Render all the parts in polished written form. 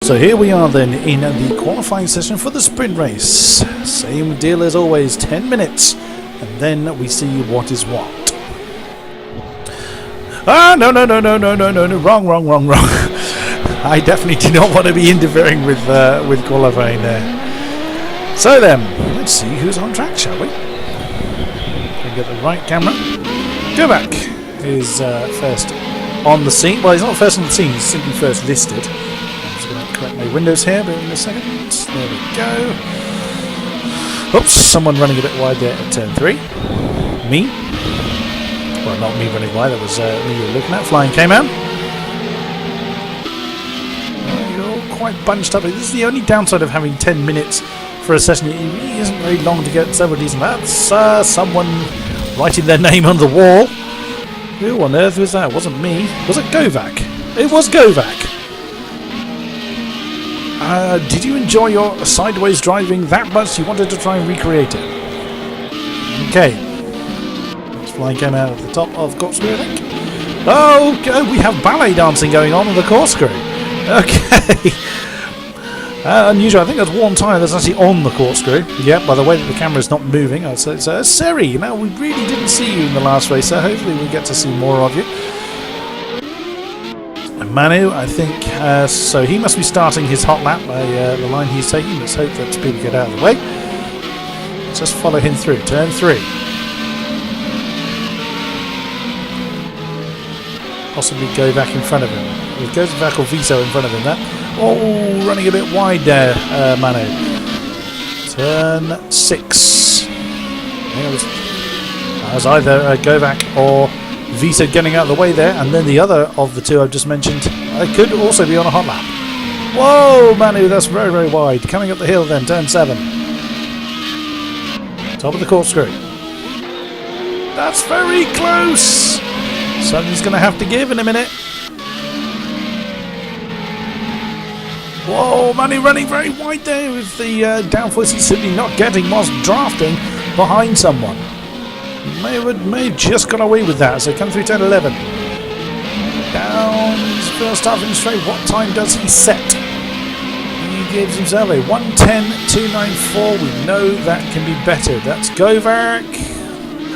So here we are then in the qualifying session for the sprint race. Same deal as always, 10 minutes, and then we see what is what. Ah, no, wrong. I definitely do not want to be interfering with qualifying there. So then, let's see who's on track, shall we? Can get the right camera. Go back is first on the scene. Well, he's not first on the scene, he's simply first listed. I'm just going to correct my windows here, but in a second. There we go. Oops, someone running a bit wide there at turn 3. Me. Well, not me running wide, that was me you were looking at. Flying Cayman. You're all quite bunched up. This is the only downside of having 10 minutes for a session. It really isn't very long to get several decent. That's someone writing their name on the wall. Who on earth was that? It wasn't me. Was it Govak? It was Govak. Did you enjoy your sideways driving that much you wanted to try and recreate it? Okay. Flying came out at the top of corkscrew, I think. Oh, we have ballet dancing going on the corkscrew. Okay. Unusual. I think that's one tyre that's actually on the corkscrew. Yep, by the way that the camera is not moving. So Seri, you know, we really didn't see you in the last race, so hopefully we get to see more of you. And Manu, I think, so he must be starting his hot lap by the line he's taking. Let's hope that people get out of the way. Let's just follow him through. Turn 3. Possibly go back in front of him. It goes back or Viso in front of him there. Oh, running a bit wide there, Manu. Turn 6. That was either Govak or Viso getting out of the way there, and then the other of the two I've just mentioned could also be on a hot lap. Whoa, Manu, that's very, very wide. Coming up the hill then, turn 7. Top of the corkscrew. That's very close. Something's going to have to give in a minute. Whoa, Manu running very wide there with the downforce he's simply not getting whilst drafting behind someone. May have just got away with that, so come through turn 11. Down his first starting straight. What time does he set? He gives himself a 1:10.294. We know that can be better. That's Govak.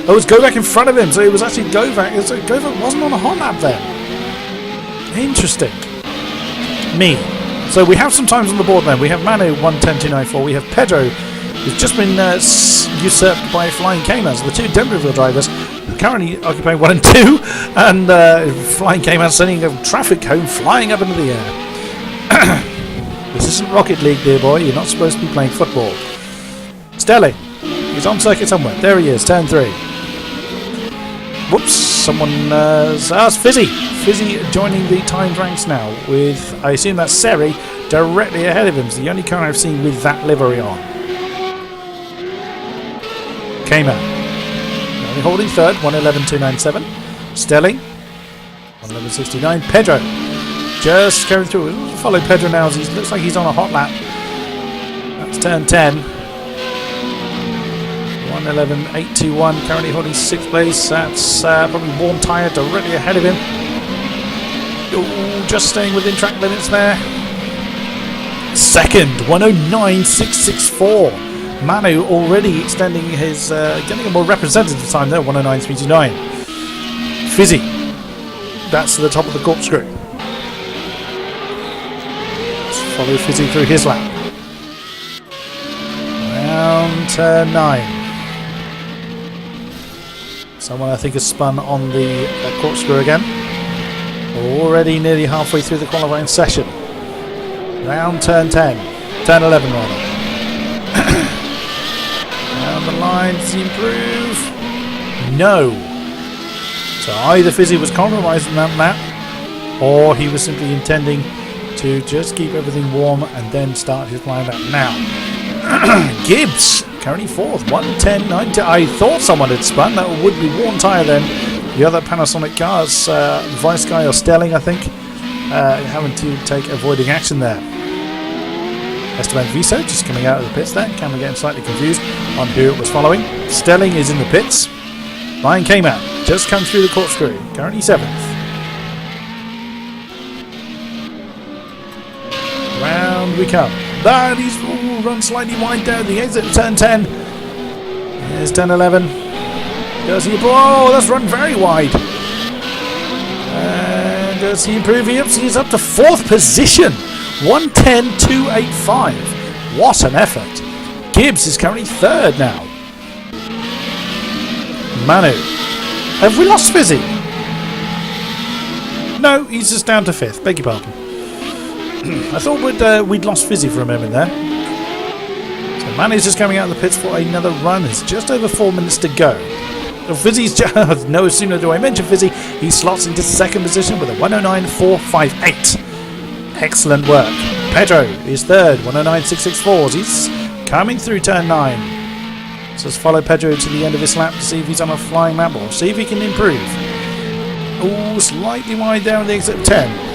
Oh, it's Govak in front of him, so it was actually Govak. So Govak wasn't on a hot lap then. Interesting. Me. So we have some times on the board then. We have Manu 1:10.294. We have Pedro, who's just been usurped by Flying Cayman. So the two Denverville drivers currently occupying 1 and 2, and Flying Cayman sending a traffic cone flying up into the air. This isn't Rocket League, dear boy. You're not supposed to be playing football. Stelling. He's on circuit somewhere. There he is, turn 3. Whoops, someone... it's Fizzy. Fizzy joining the timed ranks now with, I assume that's Seri, directly ahead of him. It's the only car I've seen with that livery on. Cayman. Only holding third, 1:11.297. Stelling, 1:11.69. Pedro, just going through. We'll follow Pedro now as he looks like he's on a hot lap. That's turn 10. 1:11.821, currently holding 6th place. That's probably warm tyre directly ahead of him. Ooh, just staying within track limits there. Second, 1:09.664. Manu already extending his, getting a more representative time there, 1:09.329. Fizzy, that's to the top of the corkscrew. Let's follow Fizzy through his lap. Round turn 9. Someone I think has spun on the corkscrew again. Already nearly halfway through the qualifying session. Round turn 10. Turn 11 rather. Down the line, does he improve? No. So either Fizzy was compromising that lap, or he was simply intending to just keep everything warm and then start his flying lap now. Gibbs, currently 4th, 1:10.90. I thought someone had spun. That would be worn tyre then. The other Panasonic cars, Vice Guy or Stelling, I think, having to take avoiding action there. Esteban Viso just coming out of the pits there. Camera getting slightly confused on who it was following. Stelling is in the pits. Flying Cayman just come through the corkscrew, currently 7th. round we come. That he's run slightly wide down the exit of turn 10. There's turn 11. Does he? Oh, that's run very wide. And does he improve? He's up to 4th position. 110.285. What an effort. Gibbs is currently 3rd now. Manu. Have we lost Fizzy? No, he's just down to 5th. Beg your pardon. I thought we'd lost Fizzy for a moment there. So Manu's just coming out of the pits for another run. It's just over 4 minutes to go. So Fizzy's just, no sooner do I mention Fizzy, he slots into 2nd position with a 109.458. Excellent work. Pedro is 3rd, 109.664. He's coming through turn 9. So let's follow Pedro to the end of his lap to see if he's on a flying lap or see if he can improve. Oh, slightly wide there on the exit of 10.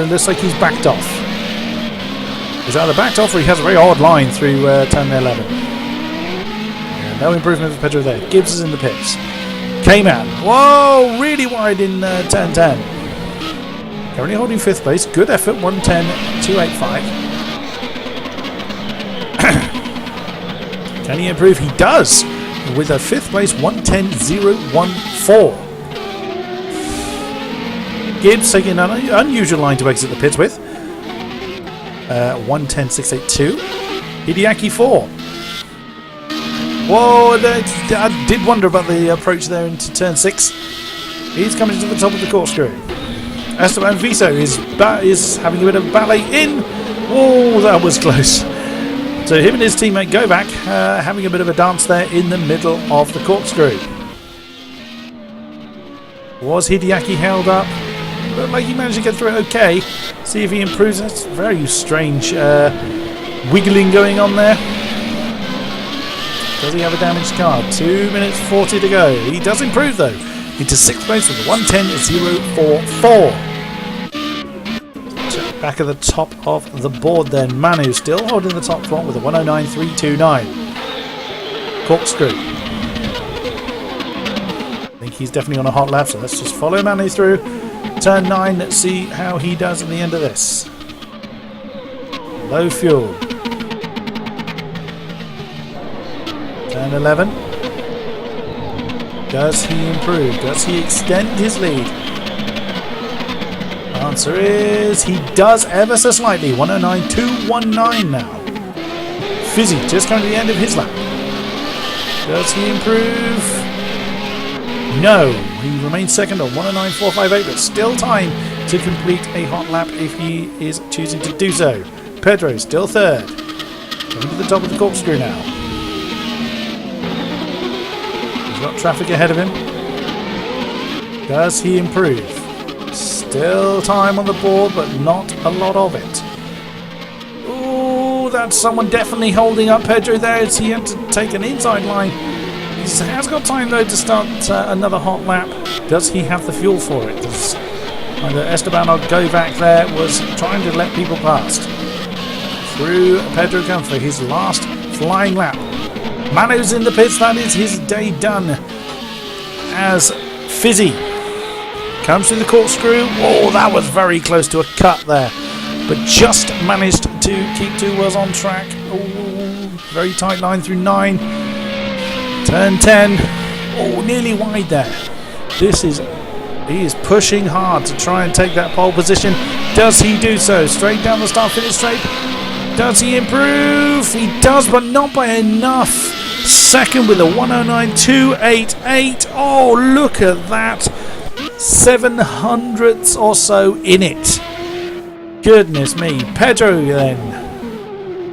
Looks like he's backed off. He's either backed off or he has a very odd line through turn 11. Yeah, no improvement for Pedro there. Gibbs is in the pits. K-Man. Whoa, really wide in turn 10. Currently holding 5th place. Good effort, 110.285. Can he improve? He does! With a 5th place, 110.014. Gibbs taking an unusual line to exit the pits with. 110.682. Hideaki 4. Whoa, I did wonder about the approach there into turn 6. He's coming to the top of the corkscrew. Esteban Viso is having a bit of ballet in. Oh, that was close. So him and his teammate Govak having a bit of a dance there in the middle of the corkscrew. Was Hideaki held up? Looked like he managed to get through it okay. See if he improves. That's very strange wiggling going on there. Does he have a damaged car? 2 minutes 40 to go. He does improve though. Into 6th place with a 110.044. Back at the top of the board then. Manu still holding the top spot with a 109.329. Corkscrew. I think he's definitely on a hot lap, so let's just follow Manu through. Turn 9, let's see how he does at the end of this. Low fuel. Turn 11. Does he improve? Does he extend his lead? Answer is he does ever so slightly. 109.219 now. Fizzy just coming to the end of his lap. Does he improve? No. He remains 2nd on 109.458, but still time to complete a hot lap if he is choosing to do so. Pedro still 3rd. Coming to the top of the corkscrew now. He's got traffic ahead of him. Does he improve? Still time on the board, but not a lot of it. Ooh, that's someone definitely holding up Pedro there as he had to take an inside line. He has got time though to start another hot lap. Does he have the fuel for it? Does either Esteban or Govak there was trying to let people past. Through Pedro comes for his last flying lap. Manu's in the pits, that is his day done. As Fizzy comes through the corkscrew. Oh, that was very close to a cut there. But just managed to keep 2 wheels on track. Oh, very tight line through 9. Turn 10. Oh, nearly wide there. He is pushing hard to try and take that pole position. Does he do so? Straight down the start finish straight. Does he improve? He does, but not by enough. 2nd with a 109.288. Oh, look at that. 700ths or so in it. Goodness me. Pedro then.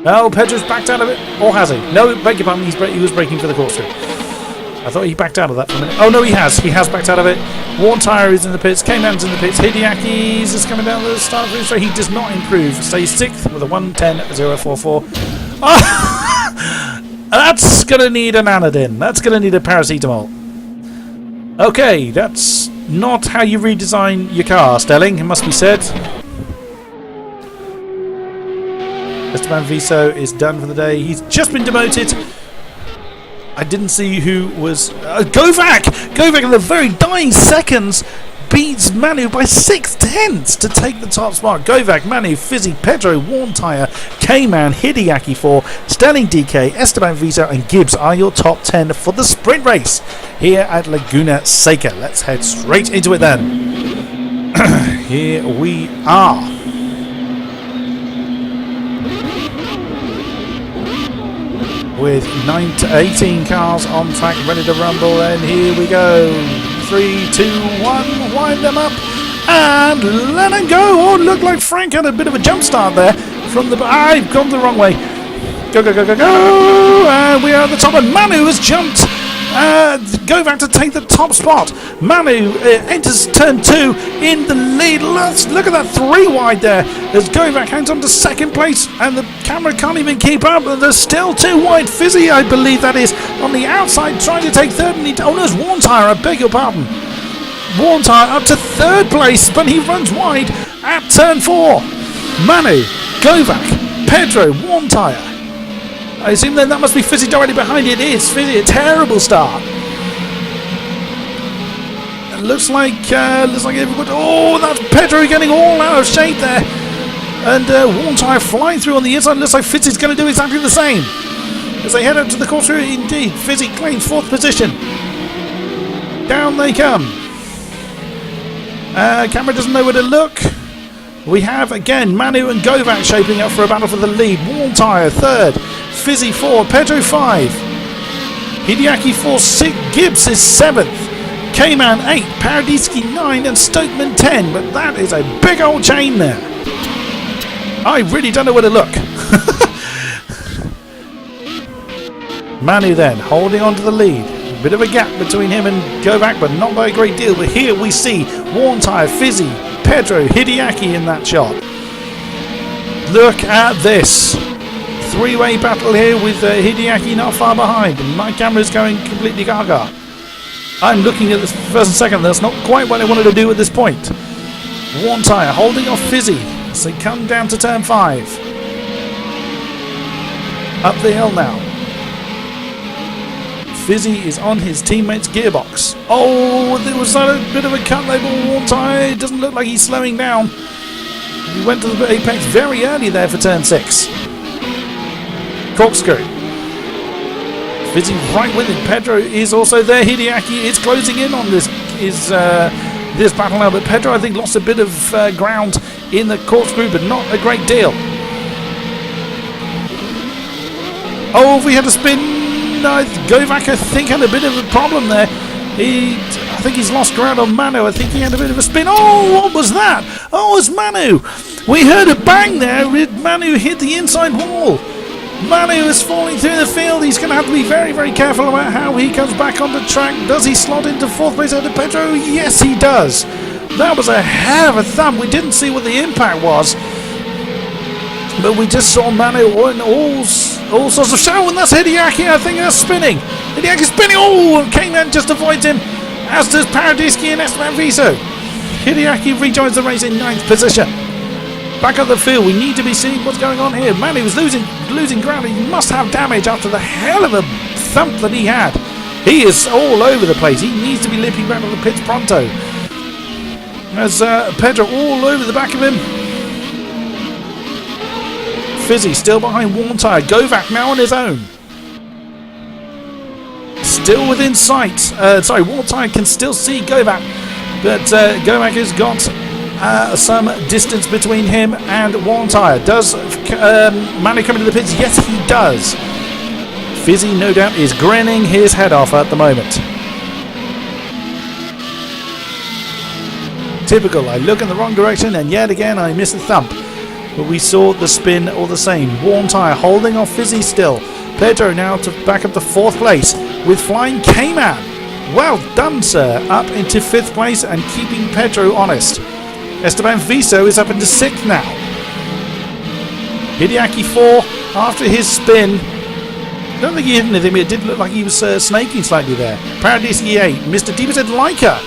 Oh, Pedro's backed out of it. Or has he? No, beg your pardon. He was braking for the corkscrew. I thought he backed out of that for a minute. Oh no, he has. He has backed out of it. Worn Tyre is in the pits. K-Man's in the pits. Hideaki's is coming down the start of the so he does not improve. Stays 6th with a 110.044. Oh, that's going to need an Anodin. That's going to need a paracetamol. Okay, that's not how you redesign your car, Stelling, it must be said. Esteban Viso is done for the day. He's just been demoted. I didn't see who was... Govak! Govak in the very dying seconds beats Manu by 6/10 to take the top spot. Govak, Manu, Fizzy, Pedro, Warm Tyre, K-Man, Hideaki 4, Sterling DK, Esteban Vito and Gibbs are your top 10 for the sprint race here at Laguna Seca. Let's head straight into it then. Here we are. With 9 to 18 cars on track ready to rumble, and here we go. 3, 2, 1, wind them up and let them go. Oh, it looked like Frank had a bit of a jump start there from the... I've gone the wrong way. Go, go, go, go, go. And we are at the top, and Manu has jumped. Go back to take the top spot. Manu enters turn 2 in the lead. Let's look at that 3 wide there. As Govak hangs on to second place, and the camera can't even keep up. There's still 2 wide. Fizzy, I believe that is, on the outside trying to take third. And oh, there's Warm Tyre, I beg your pardon. Warm Tyre up to third place, but he runs wide at turn 4. Manu, Govak, Pedro, Warm Tyre. I assume then that must be Fizzy directly behind it. It is Fizzy, a terrible start. It looks like everybody. Oh, that's Pedro getting all out of shape there, and Warm Tyre flying through on the inside. Looks like Fizzy's going to do exactly the same as they head up to the course. Indeed, Fizzy claims 4th position. Down they come. Camera doesn't know where to look. We have again Manu and Govak shaping up for a battle for the lead. Warm Tyre 3rd. Fizzy 4, Pedro 5, Hideaki 4, 6, Gibbs is 7th, K-Man 8, Paradisky 9 and Stokeman 10, but that is a big old chain there. I really don't know where to look. Manu then holding on to the lead, a bit of a gap between him and Govak, but not by a great deal. But here we see Warm Tyre, Fizzy, Pedro, Hideaki in that shot. Look at this. 3-way battle here with Hideaki not far behind. My camera is going completely gaga. I'm looking at this first and second. That's not quite what I wanted to do at this point. Warm Tyre holding off Fizzy as they come down to turn 5. Up the hill now. Fizzy is on his teammate's gearbox. Oh, there was a bit of a cut there for Warm Tyre. It doesn't look like he's slowing down. He went to the apex very early there for turn 6. Corkscrew. Fizzy right with it. Pedro is also there. Hideaki is closing in on this battle now, but Pedro I think lost a bit of ground in the corkscrew, but not a great deal. Oh, if we had a spin, Govak I think had a bit of a problem there. I think he's lost ground on Manu. I think he had a bit of a spin. Oh, what was that? Oh, it's Manu. We heard a bang there. Manu hit the inside wall. Manu is falling through the field. He's going to have to be very, very careful about how he comes back onto track. Does he slot into 4th place out of Pedro? Yes, he does. That was a hell of a thump. We didn't see what the impact was, but we just saw Manu in all sorts of show, and that's Hideaki. I think that's spinning. Hideaki's spinning. Oh, K-Man just avoids him, as does Paradisky and Esteban Viso. Hideaki rejoins the race in 9th position. Back up the field, we need to be seeing what's going on here. Manu is losing ground. He must have damage after the hell of a thump that he had. He is all over the place. He needs to be limping back to the pits pronto. As Pedro all over the back of him. Fizzy still behind Warm Tyre. Govak now on his own. Still within sight. Warm Tyre can still see Govak, but Govak has got some distance between him and Warm Tyre. Does Manu come into the pits? Yes, he does. Fizzy, no doubt, is grinning his head off at the moment. Typical, I look in the wrong direction and yet again I miss the thump. But we saw the spin all the same. Warm Tyre holding off Fizzy still. Pedro now to back up to 4th place with flying K-Man. Well done, sir. Up into 5th place and keeping Pedro honest. Esteban Viso is up into 6th now. Hideaki 4 after his spin. I don't think he hit anything, but it did look like he was snaking slightly there. Paradisky 8. Mr. Deepest Laika,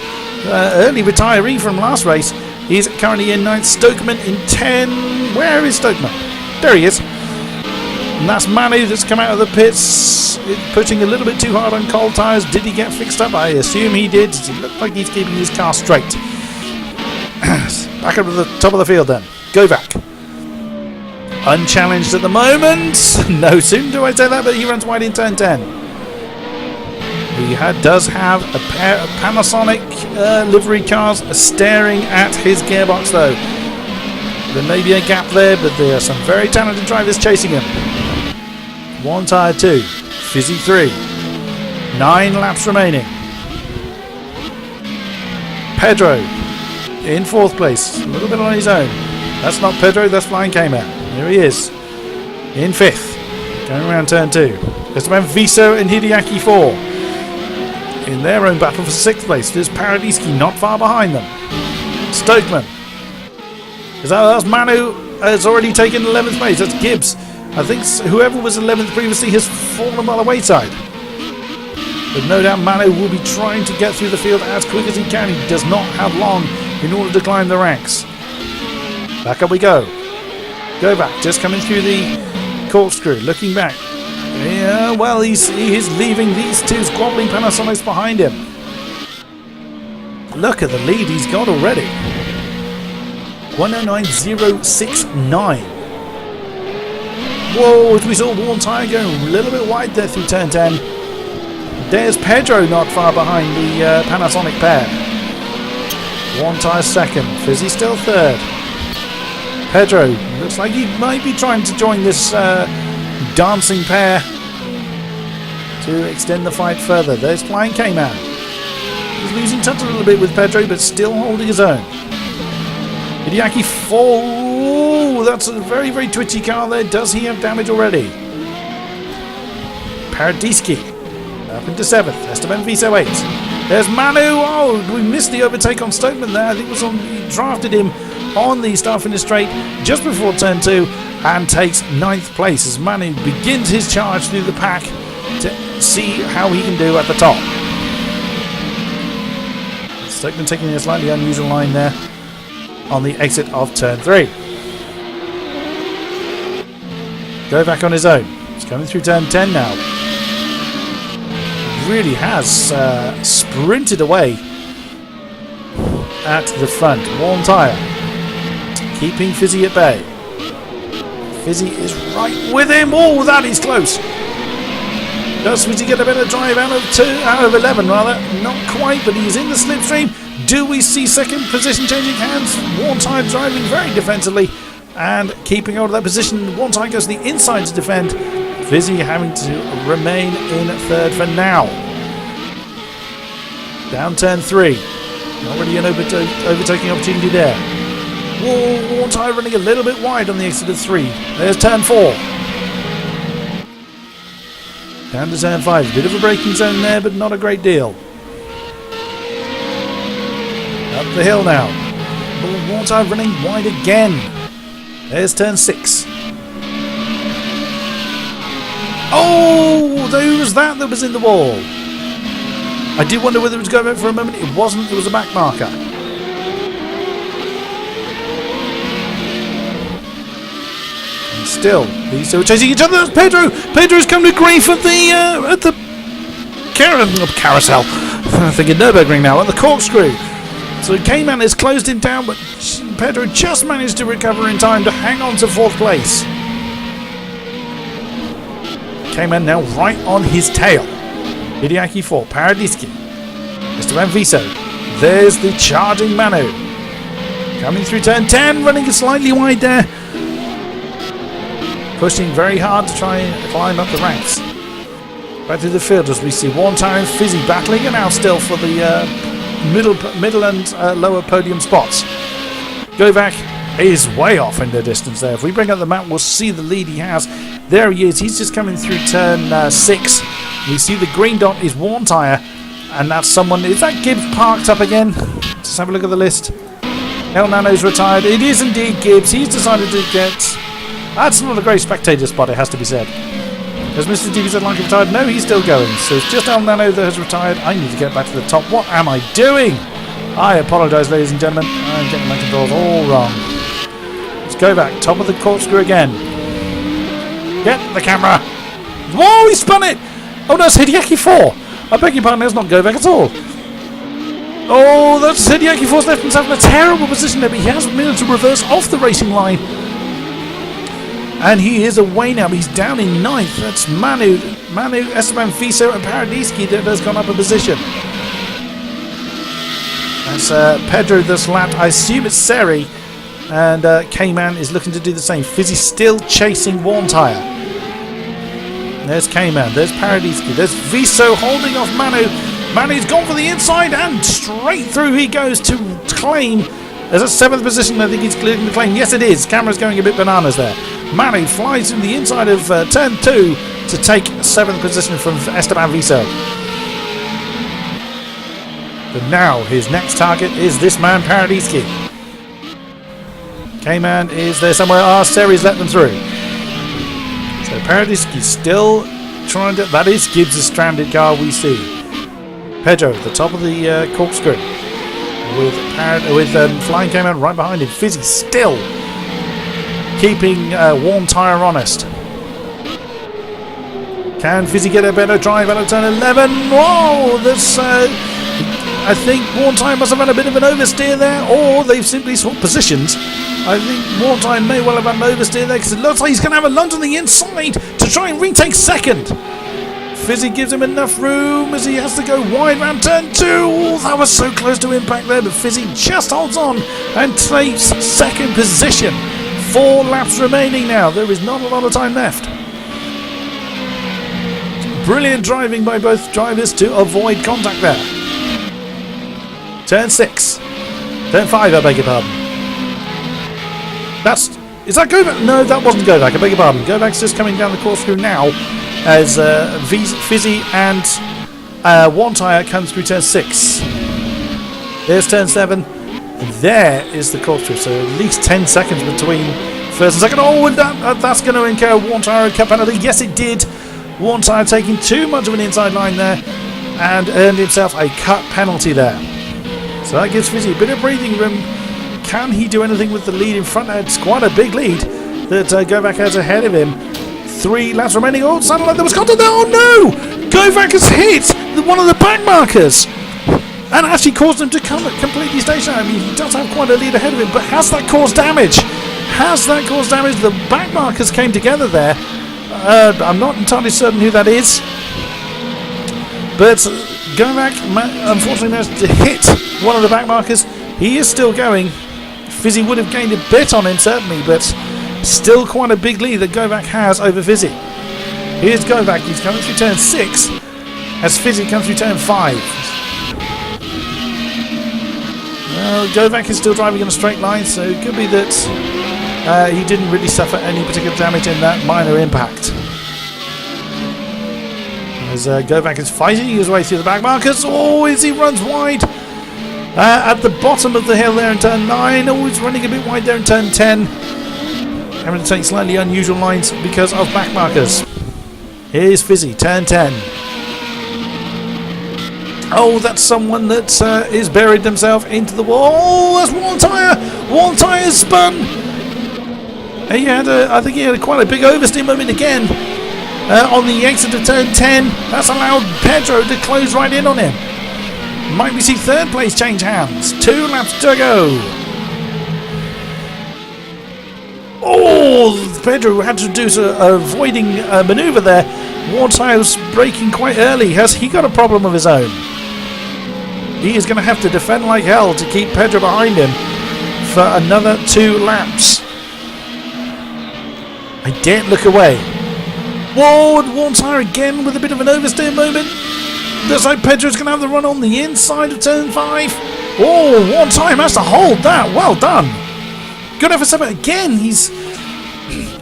early retiree from last race. He's currently in 9th. Stokeman in 10. Where is Stokeman? There he is. And that's Manu that's come out of the pits, pushing a little bit too hard on cold tyres. Did he get fixed up? I assume he did. It looked like he's keeping his car straight. Back up to the top of the field then. Govak. Unchallenged at the moment. No sooner do I say that, but he runs wide in turn 10. He does have a pair of Panasonic livery cars staring at his gearbox though. There may be a gap there, but there are some very talented drivers chasing him. One tyre 2. Fizzy 3. 9 laps remaining. Pedro in 4th place. A little bit on his own. That's not Pedro, that's Flying Cayman. Here he is. In 5th. Going around turn 2. Esteban Viso and Hideaki 4. In their own battle for 6th place. There's Paradiski not far behind them. Stokeman. That's Manu has already taken 11th place. That's Gibbs. I think whoever was 11th previously has fallen by the wayside. But no doubt Manu will be trying to get through the field as quick as he can. He does not have long in order to climb the ranks. Back up we go. Go back, just coming through the corkscrew, looking back. Yeah, well, he is leaving these two squabbling Panasonics behind him. Look at the lead he's got already. 109.069. Whoa, as we saw one tyre going a little bit wide there through turn 10. There's Pedro not far behind the Panasonic pair. One tyre 2nd. Fizzy still 3rd. Pedro looks like he might be trying to join this dancing pair to extend the fight further. There's Flying Cayman. He's losing touch a little bit with Pedro, but still holding his own. Hideaki 4. Ooh, that's a very, very twitchy car there. Does he have damage already? Paradiski up into 7th. Esteban Viso 8. There's Manu. Oh, we missed the overtake on Stokeman there. I think it was he drafted him on the start finish straight just before turn 2 and takes 9th place as Manu begins his charge through the pack to see how he can do at the top. Stokeman taking a slightly unusual line there on the exit of turn 3. Go back on his own. He's coming through turn 10 now. Really has sprinted away at the front. One tyre. Keeping Fizzy at bay. Fizzy is right with him. Oh, that is close. Does Fizzy get a better drive out of 11 rather? Not quite, but he's in the slipstream. Do we see second position changing hands? One tyre driving very defensively and keeping hold of that position. One tyre goes to the inside to defend. Fizzy having to remain in 3rd for now. Down turn 3. Already an overtaking opportunity there. Whoa, one tyre running a little bit wide on the exit of 3. There's turn 4. Down to turn 5. A bit of a braking zone there, but not a great deal. Up the hill now. One tyre running wide again. There's turn 6. Oh, who was that was in the wall? I did wonder whether it was going back for a moment. It wasn't. It was a back marker. And still, these two are chasing each other. That's Pedro. Pedro's come to grief at the carousel. I'm thinking Nürburgring now. At the corkscrew. So Cayman has closed him down, but Pedro just managed to recover in time to hang on to 4th place. Cayman now right on his tail. Hideaki 4, Paradiski. Esteban Viso. There's the charging Manu. Coming through turn 10, running slightly wide there. Pushing very hard to try and climb up the ranks. Right through the field as we see one tyre and Fizzy battling it out still for the middle and lower podium spots. Govak is way off in the distance there. If we bring up the map, we'll see the lead he has. There he is. He's just coming through turn 6. We see the green dot is one tyre, and that's someone. Is that Gibbs parked up again? Let's have a look at the list. El Nano's retired. It is indeed Gibbs. He's decided to get. That's not a great spectator spot, it has to be said. Has Mr. DVZ Lanka retired? No, he's still going. So it's just El Nano that has retired. I need to get back to the top. What am I doing? I apologise, ladies and gentlemen. I'm getting my controls all wrong. Let's go back. Top of the corkscrew again. Get the camera. Whoa, he spun it. Oh no, it's Hideaki 4. I beg your pardon, let's not go back at all. Oh, that's Hideaki Force left himself in a terrible position there, but he has managed to reverse off the racing line. And he is away now. He's down in 9th. That's Manu, Esteban Viso and Paradischi that has gone up a position. That's Pedro this lap. I assume it's Seri. And K-Man is looking to do the same. Fizzy still chasing Worn Tyre. There's K-Man. There's Paradischi. There's Viso holding off Manu. Manu's gone for the inside and straight through he goes to claim. There's a 7th position. I think he's clearing the claim. Yes, it is. Camera's going a bit bananas there. Manu flies in the inside of turn 2 to take 7th position from Esteban Viso. But now his next target is this man, Paradischi. K-Man is there somewhere. Seri's let them through. So Paradischi still trying to... That is Gibbs' stranded car we see. Pedro at the top of the corkscrew. With Flying K-Man right behind him. Fizzy still keeping Worn Tyre honest. Can Fizzy get a better drive out of turn 11? Whoa! This, I think Worn Tyre must have had a bit of an oversteer there, or they've simply swapped positions. I think Worn Tyre may well have had an oversteer there because it looks like he's going to have a lunge on the inside to try and retake 2nd. Fizzy gives him enough room as he has to go wide round turn 2. Oh, that was so close to impact there, but Fizzy just holds on and takes 2nd position. 4 laps remaining now. There is not a lot of time left. Brilliant driving by both drivers to avoid contact there. Turn 6. Turn 5, I beg your pardon. Is that Govak? No, that wasn't Govak, I beg your pardon. Govak's just coming down the corkscrew now as Fizzy and Worn Tyre comes through turn 6. There's turn 7. There is the corkscrew, so at least 10 seconds between first and second. Oh, and that's going to incur Worn Tyre a cut penalty. Yes, it did. Worn Tyre taking too much of an inside line there and earned himself a cut penalty there. So that gives Fizzy a bit of breathing room. Can he do anything with the lead in front? It's quite a big lead that Govak has ahead of him. 3 laps remaining. Oh, it sounded like there was contact there. Oh no! Govak has hit one of the back markers and actually caused him to come completely stationary. I mean, he does have quite a lead ahead of him, but has that caused damage? Has that caused damage? The back markers came together there. I'm not entirely certain who that is, but Govak unfortunately managed to hit one of the back markers. He is still going. Fizzy would have gained a bit on him certainly, but still quite a big lead that Govak has over Fizzy. Here's Govak. He's coming through turn 6 as Fizzy comes through turn 5. Well, Govak is still driving in a straight line, so it could be that he didn't really suffer any particular damage in that minor impact. As Govak is fighting his way through the back markers. Oh, as he runs wide at the bottom of the hill there in turn 9. Oh, he's running a bit wide there in turn 10. Having to take slightly unusual lines because of back markers. Here's Fizzy, turn 10. Oh, that's someone that is buried themselves into the wall. Oh, that's Worn Tyre. Worn Tyre spun. He had I think he had quite a big oversteer moment again on the exit of turn 10. That's allowed Pedro to close right in on him. Might we see 3rd place change hands? 2 laps to go. Oh, Pedro had to do a avoiding manoeuvre there. Worn Tyre was braking quite early. Has he got a problem of his own? He is going to have to defend like hell to keep Pedro behind him for another 2 laps. I daren't look away. Whoa, and Worn Tyre again with a bit of an oversteer moment. Looks like Pedro's going to have the run on the inside of turn 5. Oh, Worn Tyre has to hold that. Well done. Good effort for again.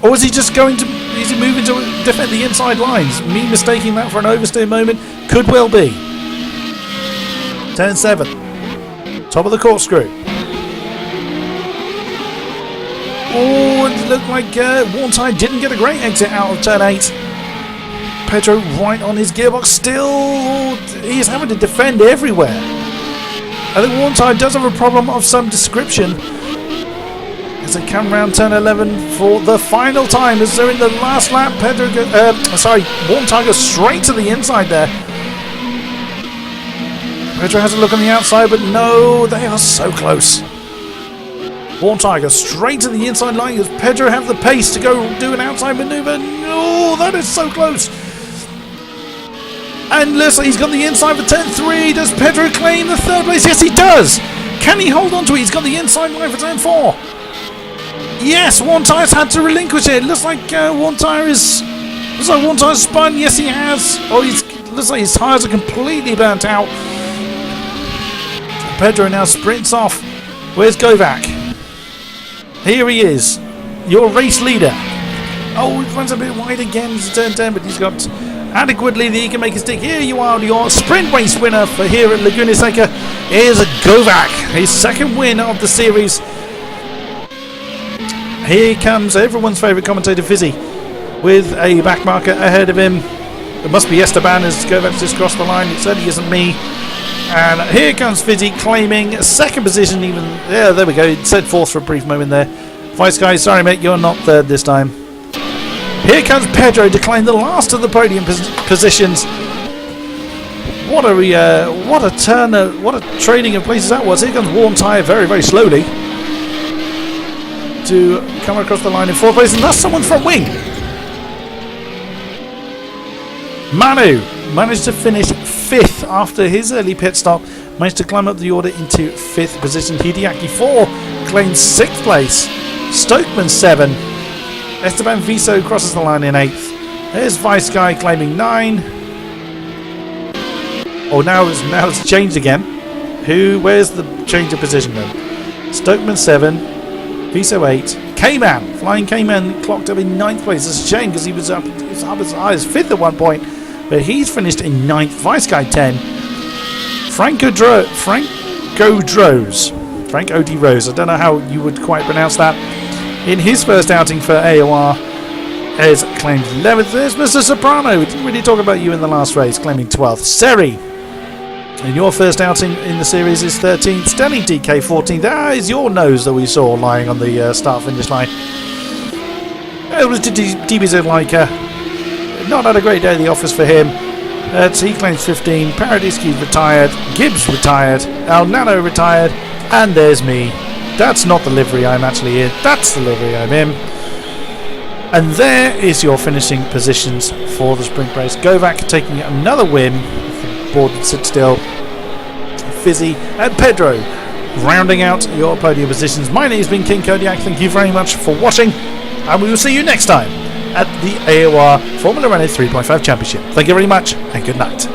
Or is he just going to... Is he moving to defend the inside lines? Me mistaking that for an oversteer moment? Could well be. Turn 7. Top of the corkscrew. Oh, it looked like Worn Tyre didn't get a great exit out of turn 8. Pedro right on his gearbox still. He's having to defend everywhere. I think Worn Tyre does have a problem of some description as they come round turn 11 for the final time as they're in the last lap. Worn Tyre goes straight to the inside there. Pedro has a look on the outside, but no, they are so close. Warm Tiger straight to the inside line. Does Pedro have the pace to go do an outside maneuver? No, that is so close. And looks like he's got the inside for turn 3. Does Pedro claim the 3rd place? Yes, he does. Can he hold on to it? He's got the inside line for turn 4. Yes, Warm Tire's had to relinquish it. Looks like Warm Tire is... Looks like Warm Tire's spun. Yes, he has. Oh, looks like his tyres are completely burnt out. Pedro now sprints off. Where's Govak? Here he is, your race leader. Oh, he runs a bit wide again. He's turn 10, but he's got adequately that he can make his stick. Here you are, your sprint race winner for here at Laguna Seca is Govak, his 2nd win of the series. Here comes everyone's favourite commentator, Fizzy, with a back marker ahead of him. It must be Esteban as Govak's just crossed the line. It certainly isn't me. And here comes Fizzy claiming 2nd position even. Yeah, there we go. It said 4th for a brief moment there. Vice Guy, sorry mate, you're not 3rd this time. Here comes Pedro to claim the last of the podium positions. What a turn, what a trading of places that was. Here comes Warm Tire very, very slowly to come across the line in 4th place, and that's someone's front wing. Manu managed to finish 5th after his early pit stop. Managed to climb up the order into 5th position. Hideaki 4 claims 6th place. Stokeman 7. Esteban Viso crosses the line in 8th. There's Vice Guy claiming 9. Oh, now it's changed again. Where's the change of position then? Stokeman 7. Viso 8. K-Man. Flying K-Man clocked up in 9th place. It's a shame because he was up as high as 5th at one point. But he's finished in 9th. Vice Guy 10. Frank O'D Rose. I don't know how you would quite pronounce that. In his first outing for AOR, has claimed 11th. There's Mr. Soprano. We didn't really talk about you in the last race, claiming 12th. Seri, in your first outing in the series, is 13th. Stanley DK 14th. That is your nose that we saw lying on the start-finish line. It was DBZ Leica. Not had a great day at the office for him. He claims 15. Paradiski retired. Gibbs retired. El Nano retired. And there's me. That's not the livery I'm actually in. That's the livery I'm in. And there is your finishing positions for the sprint race. Govak taking another win. Board sit still. Fizzy and Pedro rounding out your podium positions. My name has been King Kodiak. Thank you very much for watching. And we will see you next time at the AOR Formula Renault 3.5 Championship. Thank you very much and good night.